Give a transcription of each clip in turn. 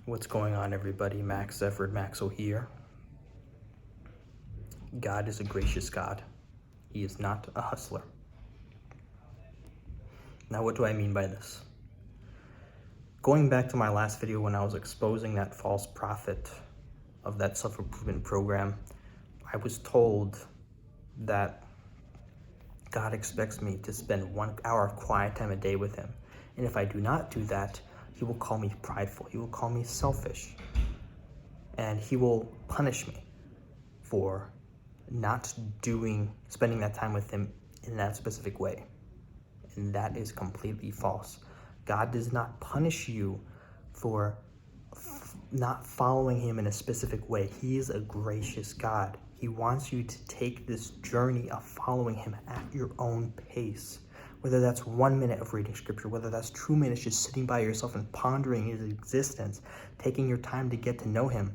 What's going on, everybody? Max Zefford Maxwell here. God is a gracious God. He is not a hustler. Now, what do I mean by this? Going back to my last video when I was exposing that false prophet of that self-improvement program, I was told that God expects me to spend 1 hour of quiet time a day with him. And if I do not do that, he will call me prideful. He will call me selfish. And he will punish me for not spending that time with him in that specific way. And that is completely false. God does not punish you for not following him in a specific way. He is a gracious God. He wants you to take this journey of following him at your own pace. Whether that's 1 minute of reading scripture, whether that's 2 minutes just sitting by yourself and pondering his existence, taking your time to get to know him.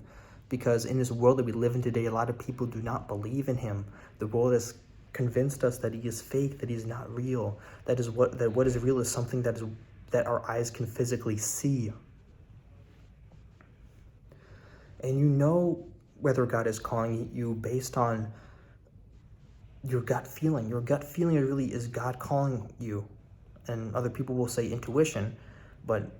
Because in this world that we live in today, a lot of people do not believe in him. The world has convinced us that he is fake, that he's not real. That what is real is something that our eyes can physically see. And you know whether God is calling you based on your gut feeling. Your gut feeling really is God calling you. And other people will say intuition, but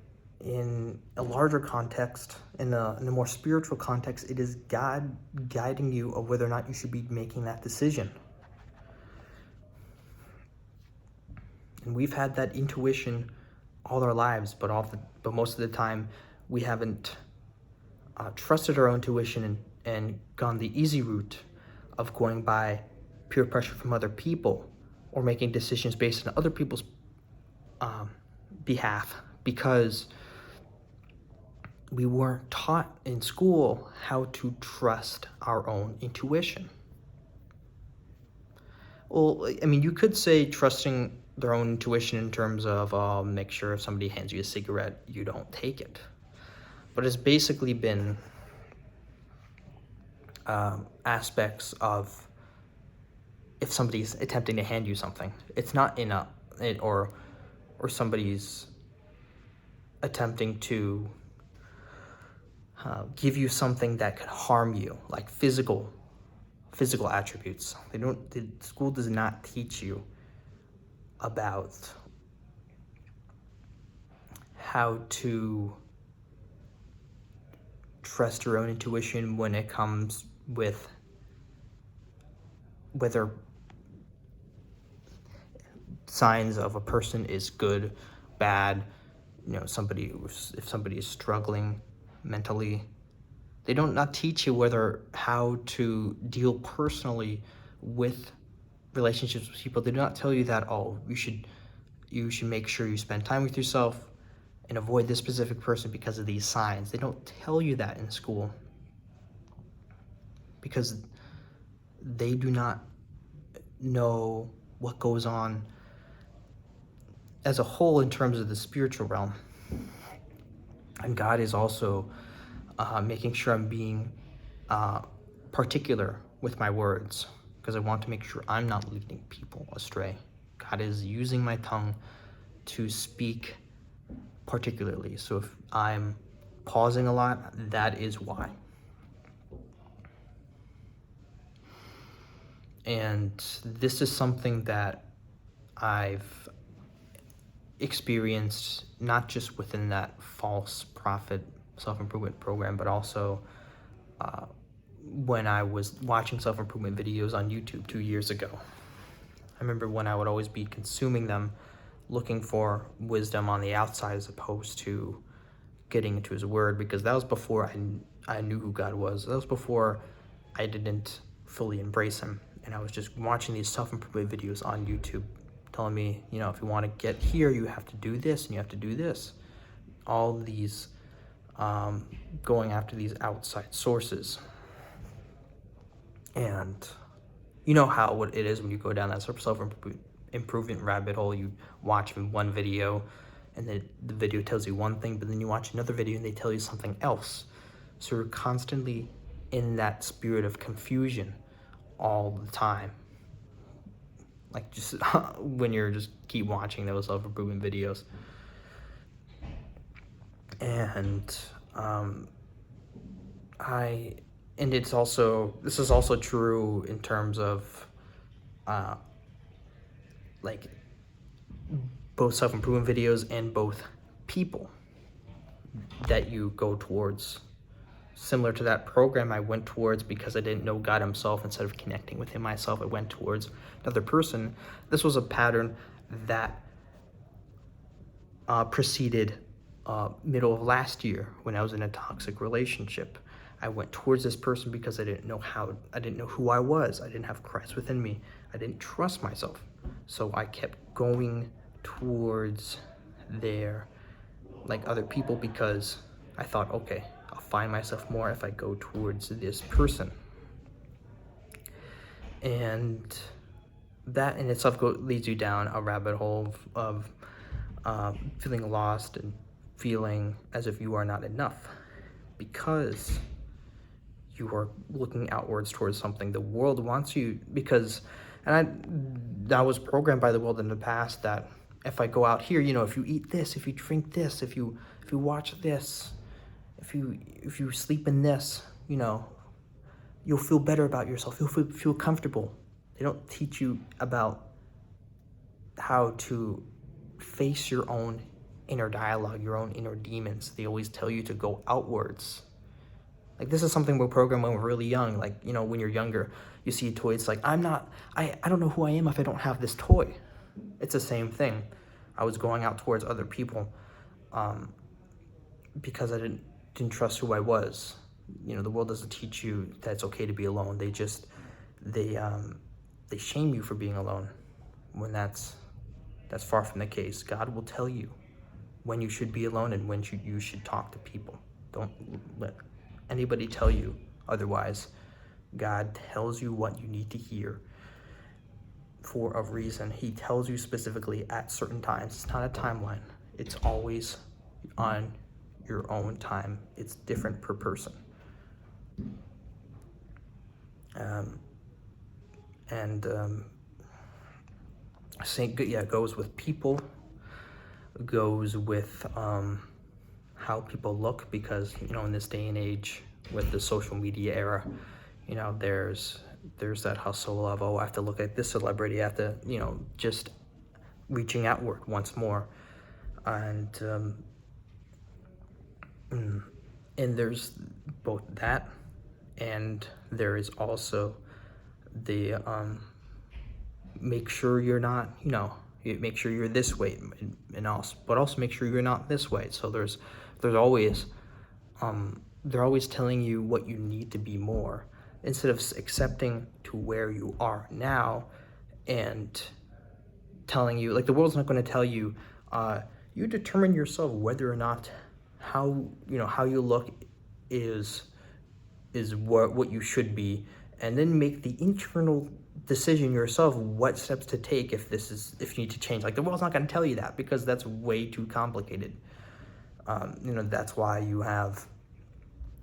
in a larger context, in a more spiritual context, it is God guiding you of whether or not you should be making that decision. And we've had that intuition all our lives, but most of the time we haven't trusted our own intuition and gone the easy route of going by peer pressure from other people or making decisions based on other people's behalf, because we weren't taught in school how to trust our own intuition. Well, I mean, you could say trusting their own intuition in terms of make sure if somebody hands you a cigarette, you don't take it. But it's basically been aspects of if somebody's attempting to hand you something. It's not or somebody's attempting to give you something that could harm you, like physical attributes. The school does not teach you about how to trust your own intuition when it comes with whether signs of a person is good, bad, if somebody is struggling mentally. They don't not teach you how to deal personally with relationships with people. They do not tell you that, you should make sure you spend time with yourself and avoid this specific person because of these signs. They don't tell you that in school because they do not know what goes on as a whole in terms of the spiritual realm. And God is also making sure I'm being particular with my words, because I want to make sure I'm not leading people astray. God is using my tongue to speak particularly. So if I'm pausing a lot, that is why. And this is something that I've experienced not just within that false prophet self-improvement program, but also when I was watching self-improvement videos on YouTube 2 years ago. I remember when I would always be consuming them, looking for wisdom on the outside as opposed to getting into his word, because that was before I knew who God was. That was before I didn't fully embrace him. And I was just watching these self-improvement videos on YouTube telling me, if you want to get here, you have to do this and you have to do this. All these going after these outside sources. And you know what it is when you go down that self-improvement rabbit hole. You watch one video and the video tells you one thing, but then you watch another video and they tell you something else. So you're constantly in that spirit of confusion all the time. Like just when you're just keep watching those self-improvement videos. And And this is also true in terms of like both self-improvement videos and both people that you go towards. Similar to that program I went towards because I didn't know God himself. Instead of connecting with him myself, I went towards another person. This was a pattern that preceded middle of last year when I was in a toxic relationship. I went towards this person because I didn't know who I was. I didn't have Christ within me. I didn't trust myself. So I kept going towards other people because I thought, okay, I'll find myself more if I go towards this person. And that in itself leads you down a rabbit hole of feeling lost and feeling as if you are not enough because you are looking outwards towards something. The world wants you that was programmed by the world in the past that if I go out here, if you eat this, if you drink this, if you watch this, if you sleep in this, you'll feel better about yourself. You'll feel comfortable. They don't teach you about how to face your own inner dialogue, your own inner demons. They always tell you to go outwards. Like, this is something we're programmed when we're really young. Like, when you're younger, you see a toy, it's like, I don't know who I am if I don't have this toy. It's the same thing. I was going out towards other people because I didn't trust who I was. The world doesn't teach you that it's okay to be alone. They shame you for being alone when that's far from the case. God will tell you when you should be alone and when you should talk to people. Don't let anybody tell you otherwise. God tells you what you need to hear for a reason. He tells you specifically at certain times. It's not a timeline. It's always on your own time. It's different per person. It goes with people, goes with how people look, because in this day and age with the social media era, there's that hustle of, I have to look at this celebrity, I have to just reaching outward once more, and there's both that, and there is also the make sure you're not, make sure you're this way, but also make sure you're not this way. So there's always they're always telling you what you need to be more, instead of accepting to where you are now and telling you, like, the world's not going to tell you, you determine yourself whether or not how you look is what you should be, and then make the internal decision yourself what steps to take if you need to change. Like, the world's not going to tell you that, because that's way too complicated. That's why you have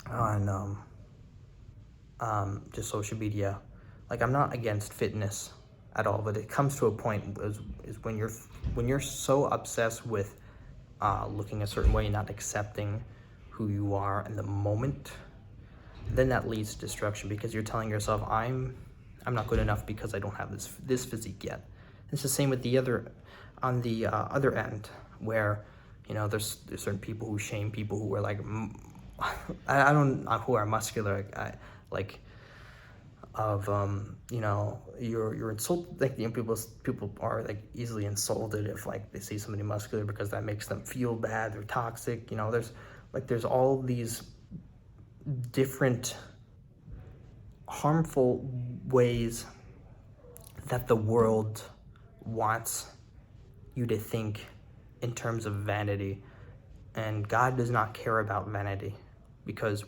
on just social media, like, I'm not against fitness at all, but it comes to a point is when you're so obsessed with looking a certain way and not accepting who you are in the moment, then that leads to destruction, because you're telling yourself, I'm not good enough because I don't have this physique yet. It's the same with the other end, where there's certain people who shame people who are like, who are muscular, you're insulted. Like, people are like easily insulted if like they see somebody muscular, because that makes them feel bad. They're toxic. There's all these different harmful ways that the world wants you to think in terms of vanity, and God does not care about vanity, because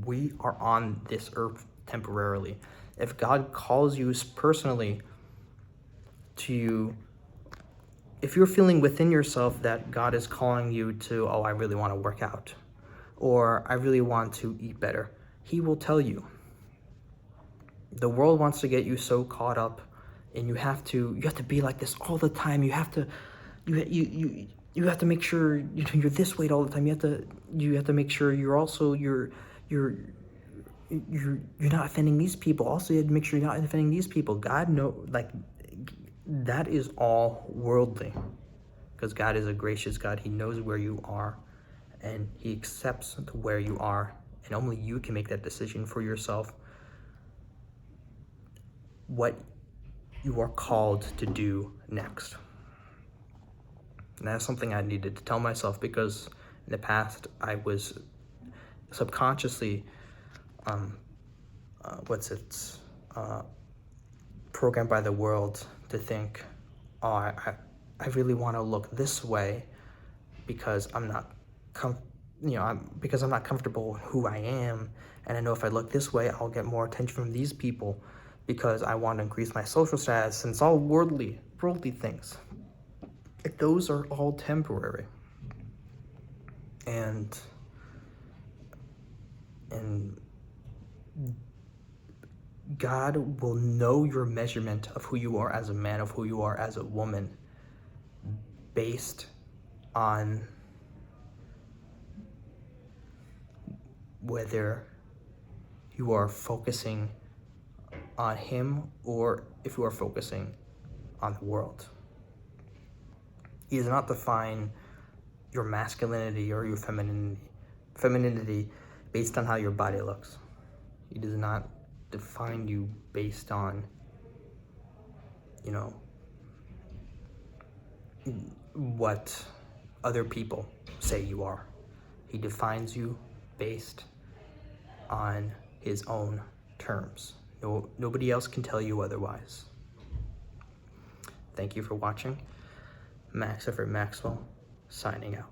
we are on this earth temporarily. If God calls you personally if you're feeling within yourself that God is calling you to, I really want to work out, or I really want to eat better, He will tell you. The world wants to get you so caught up, and you have to be like this all the time. You have to, you have to make sure you're this weight all the time. You have to make sure you're also you're not offending these people. Also, you have to make sure you're not offending these people. God that is all worldly, because God is a gracious God. He knows where you are, and He accepts where you are, and only you can make that decision for yourself. What you are called to do next. And that's something I needed to tell myself, because in the past I was subconsciously programmed by the world to think, oh, I really want to look this way because I'm not because I'm not comfortable with who I am, and I know if I look this way I'll get more attention from these people because I want to increase my social status. And it's all worldly things. Those are all temporary, and God will know your measurement of who you are as a man, of who you are as a woman, based on whether you are focusing on Him or if you are focusing on the world. He does not define your masculinity or your femininity based on how your body looks. He does not define you based on, what other people say you are. He defines you based on His own terms. Nobody else can tell you otherwise. Thank you for watching. Max Effort Maxwell, signing out.